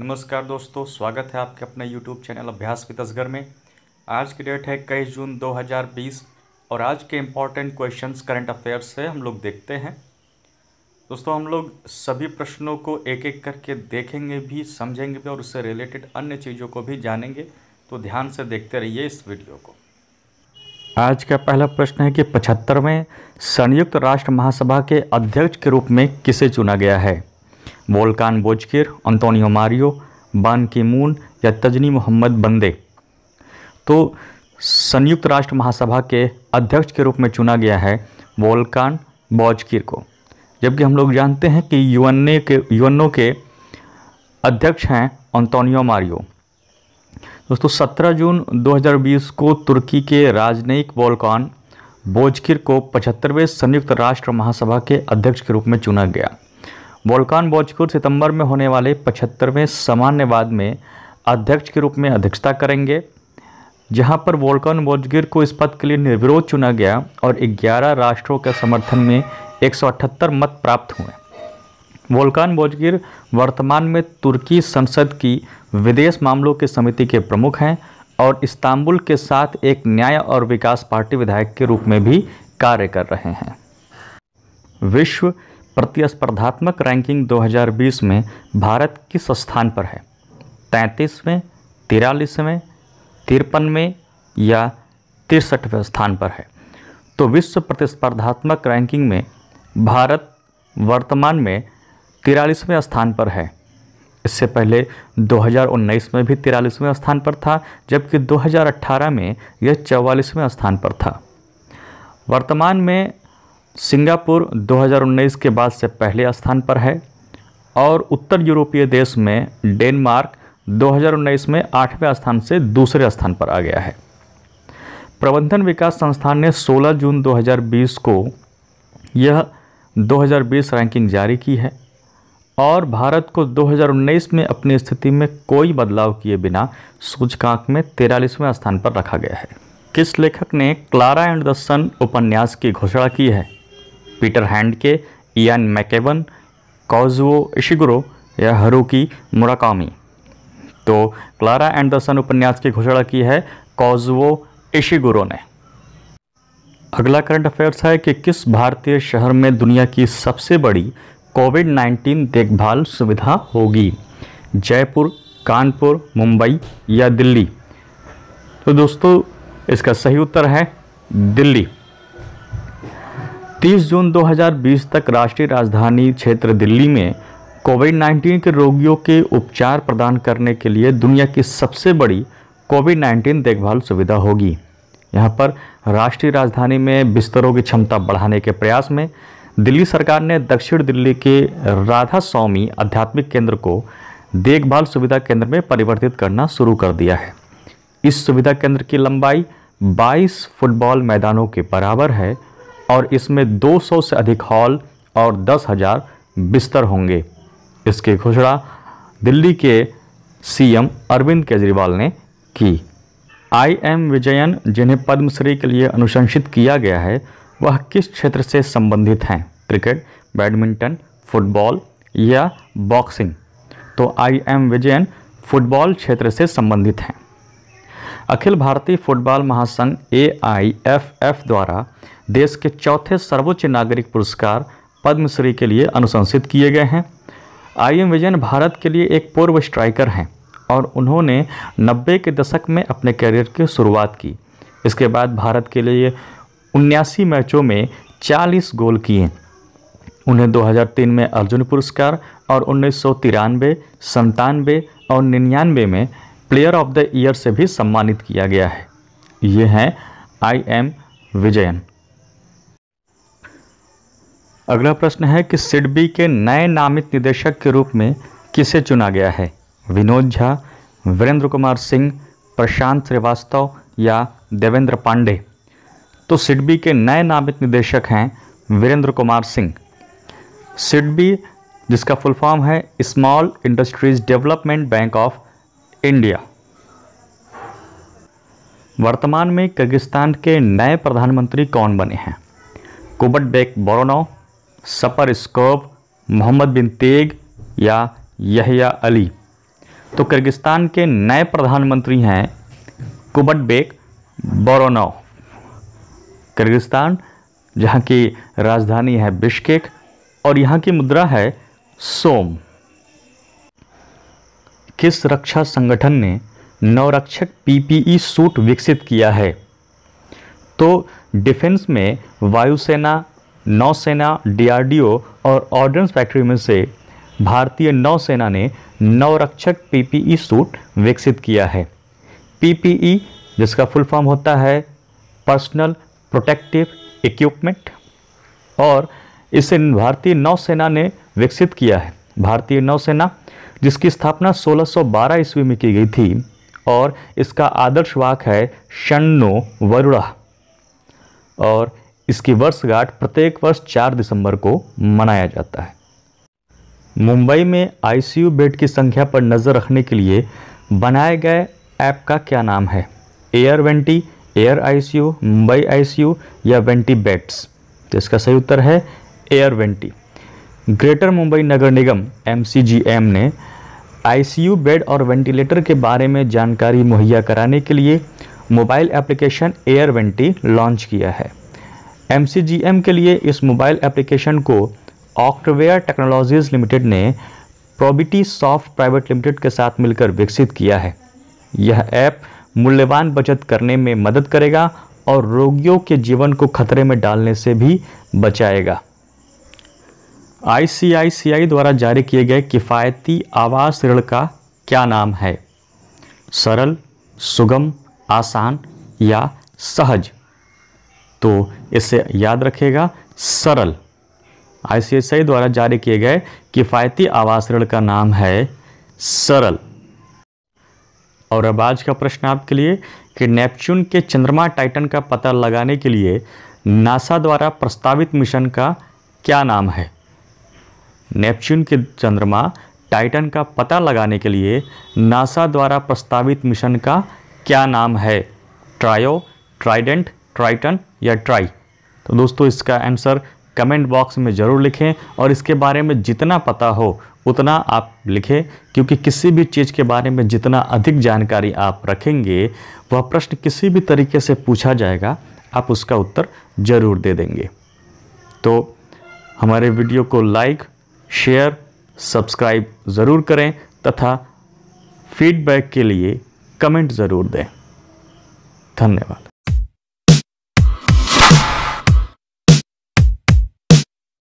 नमस्कार दोस्तों, स्वागत है आपके अपने YouTube चैनल अभ्यास विद असगर में। आज की डेट है 21 जून 2020 और आज के इम्पॉर्टेंट क्वेश्चंस करंट अफेयर्स से हम लोग देखते हैं। दोस्तों, हम लोग सभी प्रश्नों को एक एक करके देखेंगे भी, समझेंगे भी और उससे रिलेटेड अन्य चीज़ों को भी जानेंगे, तो ध्यान से देखते रहिए इस वीडियो को। आज का पहला प्रश्न है कि 75वें संयुक्त राष्ट्र महासभा के अध्यक्ष के रूप में किसे चुना गया है? वोल्कान बोजकिर, अंतोनियो मारियो, बान की मून या तजनी मोहम्मद बंदे। तो संयुक्त राष्ट्र महासभा के अध्यक्ष के रूप में चुना गया है वोल्कान बोजकिर को, जबकि हम लोग जानते हैं कि यूएनओ के अध्यक्ष हैं अंतोनियो मारियो। दोस्तों, 17 जून 2020 को तुर्की के राजनयिक वोल्कान बोजकिर को 75वें संयुक्त राष्ट्र महासभा के अध्यक्ष के रूप में चुना गया। वोल्कान बोजकिर सितंबर में होने वाले 75वें सामान्यवाद में अध्यक्ष के रूप में अध्यक्षता करेंगे, जहां पर वोल्कान बोजकिर को इस पद के लिए निर्विरोध चुना गया और 11 राष्ट्रों के समर्थन में 178 मत प्राप्त हुए। वोल्कान बोजकिर वर्तमान में तुर्की संसद की विदेश मामलों की समिति के प्रमुख हैं और इस्तांबुल के साथ एक न्याय और विकास पार्टी विधायक के रूप में भी कार्य कर रहे हैं। विश्व प्रतिस्पर्धात्मक रैंकिंग 2020 में भारत किस स्थान पर है? 33वें, 43वें, 53वें या 63वें स्थान पर है? तो विश्व प्रतिस्पर्धात्मक रैंकिंग में भारत वर्तमान में 43वें स्थान पर है। इससे पहले 2019 में भी 43वें स्थान पर था, जबकि 2018 में यह 44वें स्थान पर था। वर्तमान में सिंगापुर 2019 के बाद से पहले स्थान पर है और उत्तर यूरोपीय देश में डेनमार्क 2019 में 8वें स्थान से दूसरे स्थान पर आ गया है। प्रबंधन विकास संस्थान ने 16 जून 2020 को यह 2020 रैंकिंग जारी की है और भारत को 2019 में अपनी स्थिति में कोई बदलाव किए बिना सूचकांक में 43वें स्थान पर रखा गया है। किस लेखक ने क्लारा एंड द सन उपन्यास की घोषणा की है? Peter Handke, Ian मैकेवन, Kazuo Ishiguro या हारुकी मुराकामी। तो क्लारा एंड द सन उपन्यास की घोषणा की है काजुओ इशिगुरो ने। अगला करंट अफेयर्स है कि किस भारतीय शहर में दुनिया की सबसे बड़ी कोविड-19 देखभाल सुविधा होगी? जयपुर, कानपुर, मुंबई या दिल्ली? तो दोस्तों, इसका सही उत्तर है दिल्ली। 30 जून 2020 तक राष्ट्रीय राजधानी क्षेत्र दिल्ली में कोविड-19 के रोगियों के उपचार प्रदान करने के लिए दुनिया की सबसे बड़ी कोविड-19 देखभाल सुविधा होगी। यहाँ पर राष्ट्रीय राजधानी में बिस्तरों की क्षमता बढ़ाने के प्रयास में दिल्ली सरकार ने दक्षिण दिल्ली के राधा स्वामी आध्यात्मिक केंद्र को देखभाल सुविधा केंद्र में परिवर्तित करना शुरू कर दिया है। इस सुविधा केंद्र की लंबाई 22 फुटबॉल मैदानों के बराबर है और इसमें 200 से अधिक हॉल और 10,000 बिस्तर होंगे। इसकी घोषणा दिल्ली के सीएम अरविंद केजरीवाल ने की। IM विजयन, जिन्हें पद्मश्री के लिए अनुशंसित किया गया है, वह किस क्षेत्र से संबंधित हैं? क्रिकेट, बैडमिंटन, फुटबॉल या बॉक्सिंग? तो IM विजयन फुटबॉल क्षेत्र से संबंधित हैं। अखिल भारतीय फुटबॉल महासंघ AIFF द्वारा देश के चौथे सर्वोच्च नागरिक पुरस्कार पद्मश्री के लिए अनुशंसित किए गए हैं। IM विजयन भारत के लिए एक पूर्व स्ट्राइकर हैं और उन्होंने 90 के दशक में अपने करियर की शुरुआत की। इसके बाद भारत के लिए 79 मैचों में 40 गोल किए। उन्हें 2003 में अर्जुन पुरस्कार और 1993, 97 और 99 में प्लेयर ऑफ द ईयर से भी सम्मानित किया गया है। ये हैं IM विजयन। अगला प्रश्न है कि सिडबी के नए नामित निदेशक के रूप में किसे चुना गया है? विनोद झा, वीरेंद्र कुमार सिंह, प्रशांत श्रीवास्तव या देवेंद्र पांडे? तो सिडबी के नए नामित निदेशक हैं वीरेंद्र कुमार सिंह। सिडबी, जिसका फुल फॉर्म है small industries development bank of India. वर्तमान में किर्गिस्तान के नए प्रधानमंत्री कौन बने हैं? कुबटबेक बोरोनोव, सपर स्कोव, मोहम्मद बिन तेग या यहिया अली? तो किर्गिस्तान के नए प्रधानमंत्री हैं कुबटबेक बोरोनोव। किर्गिस्तान जहाँ की राजधानी है बिश्केक और यहाँ की मुद्रा है सोम। किस रक्षा संगठन ने नवरक्षक पीपीई सूट विकसित किया है? तो डिफेंस में वायुसेना, नौसेना, डीआरडीओ और ऑर्डिनेंस फैक्ट्री में से भारतीय नौसेना ने नवरक्षक पीपीई सूट विकसित किया है। पीपीई जिसका फुल फॉर्म होता है पर्सनल प्रोटेक्टिव इक्विपमेंट, और इसे भारतीय नौसेना ने विकसित किया है। भारतीय नौसेना जिसकी स्थापना 1612 ईस्वी में की गई थी और इसका आदर्श वाहक है शन्नो वरुणा, और इसकी वर्षगांठ प्रत्येक वर्ष 4 दिसंबर को मनाया जाता है। मुंबई में आईसीयू बेड की संख्या पर नज़र रखने के लिए बनाए गए ऐप का क्या नाम है? Air vanity, air ICU, Mumbai ICU या वेंटी बेड्स? तो इसका सही उत्तर है एयर वेंटी। ग्रेटर मुंबई नगर निगम MCGM ने आईसीयू बेड और वेंटिलेटर के बारे में जानकारी मुहैया कराने के लिए mobile application air vanity launch किया है। MCGM के लिए इस मोबाइल एप्लीकेशन को ऑक्टवेयर टेक्नोलॉजीज लिमिटेड ने प्रोबिटी सॉफ्ट प्राइवेट लिमिटेड के साथ मिलकर विकसित किया है। यह ऐप मूल्यवान बचत करने में मदद करेगा और रोगियों के जीवन को खतरे में डालने से भी बचाएगा। ICICI द्वारा जारी किए गए किफ़ायती आवास ऋण का क्या नाम है? सरल, सुगम, आसान या सहज? तो इसे याद रखिएगा, सरल। ICICI द्वारा जारी किए गए किफ़ायती आवास ऋण का नाम है सरल। और अब आज का प्रश्न आपके लिए कि नेपच्यून के चंद्रमा टाइटन का पता लगाने के लिए नासा द्वारा प्रस्तावित मिशन का क्या नाम है? नेपच्यून के चंद्रमा टाइटन का पता लगाने के लिए नासा द्वारा प्रस्तावित मिशन का क्या नाम है? ट्रायो, ट्राइडेंट, ट्राइटन या ट्राई? तो दोस्तों इसका आंसर कमेंट बॉक्स में ज़रूर लिखें और इसके बारे में जितना पता हो उतना आप लिखें, क्योंकि किसी भी चीज़ के बारे में जितना अधिक जानकारी आप रखेंगे वह प्रश्न किसी भी तरीके से पूछा जाएगा आप उसका उत्तर ज़रूर दे देंगे। तो हमारे वीडियो को लाइक, शेयर, सब्सक्राइब ज़रूर करें तथा फीडबैक के लिए कमेंट ज़रूर दें। धन्यवाद।